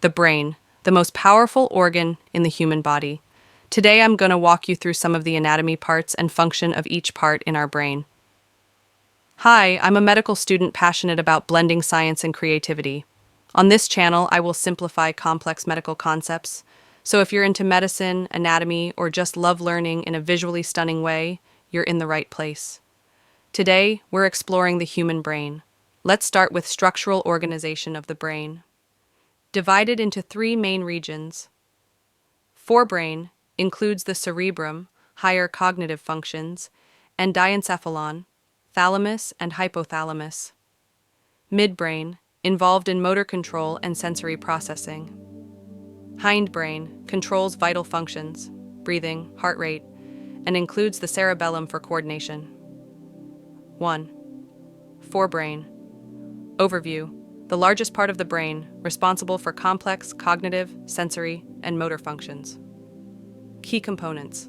The brain, the most powerful organ in the human body. Today I'm going to walk you through some of the anatomy parts and function of each part in our brain. Hi, I'm a medical student passionate about blending science and creativity. On this channel, I will simplify complex medical concepts. So if you're into medicine, anatomy, or just love learning in a visually stunning way, you're in the right place. Today, we're exploring the human brain. Let's start with structural organization of the brain. Divided into three main regions. Forebrain includes the cerebrum, higher cognitive functions, and diencephalon, thalamus and hypothalamus. Midbrain, involved in motor control and sensory processing. Hindbrain controls vital functions, breathing, heart rate, and includes the cerebellum for coordination. 1. Forebrain. Overview. The largest part of the brain, responsible for complex cognitive, sensory, and motor functions. Key components.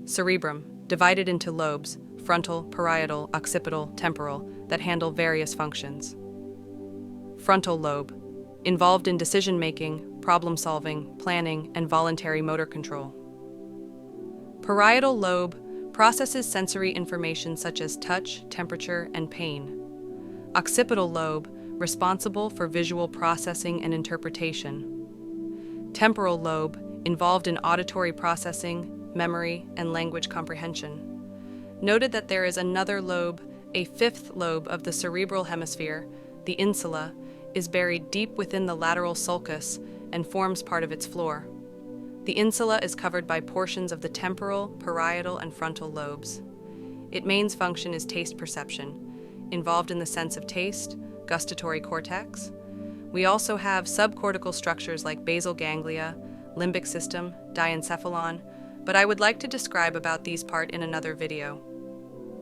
Cerebrum, divided into lobes, frontal, parietal, occipital, temporal, that handle various functions. Frontal lobe, involved in decision-making, problem-solving, planning, and voluntary motor control. Parietal lobe processes sensory information such as touch, temperature, and pain. Occipital lobe, responsible for visual processing and interpretation. Temporal lobe, involved in auditory processing, memory, and language comprehension. Noted that there is another lobe, a fifth lobe of the cerebral hemisphere, the insula, is buried deep within the lateral sulcus and forms part of its floor. The insula is covered by portions of the temporal, parietal, and frontal lobes. Its main function is taste perception, involved in the sense of taste, gustatory cortex. We also have subcortical structures like basal ganglia, limbic system, diencephalon, but I would like to describe about these part in another video.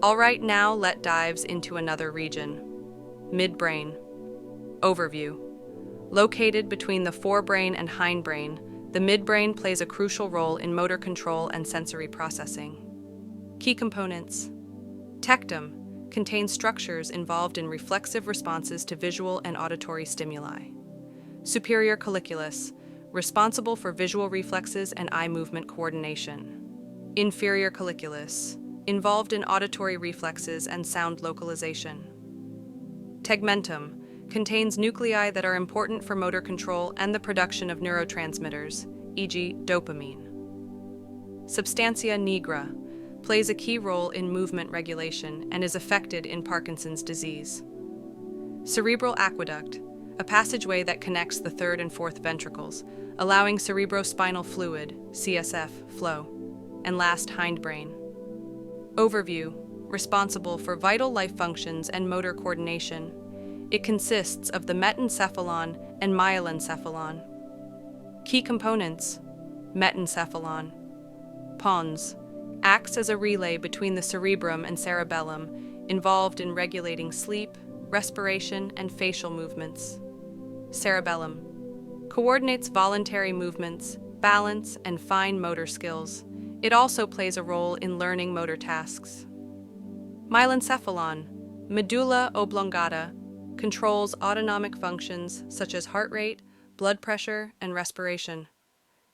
Alright, now let dives into another region. Midbrain. Overview. Located between the forebrain and hindbrain, the midbrain plays a crucial role in motor control and sensory processing. Key components. Tectum contains structures involved in reflexive responses to visual and auditory stimuli. Superior colliculus, responsible for visual reflexes and eye movement coordination. Inferior colliculus, involved in auditory reflexes and sound localization. Tegmentum contains nuclei that are important for motor control and the production of neurotransmitters, e.g. dopamine. Substantia nigra plays a key role in movement regulation and is affected in Parkinson's disease. Cerebral aqueduct, a passageway that connects the third and fourth ventricles, allowing cerebrospinal fluid, CSF, flow. And last, hindbrain. Overview, responsible for vital life functions and motor coordination. It consists of the metencephalon and myelencephalon. Key components. Metencephalon. Pons. Acts as a relay between the cerebrum and cerebellum, involved in regulating sleep, respiration, and facial movements. Cerebellum. Coordinates voluntary movements, balance, and fine motor skills. It also plays a role in learning motor tasks. Myelencephalon. Medulla oblongata. Controls autonomic functions such as heart rate, blood pressure, and respiration.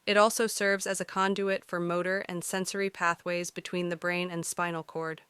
It also serves as a conduit for motor and sensory pathways between the brain and spinal cord.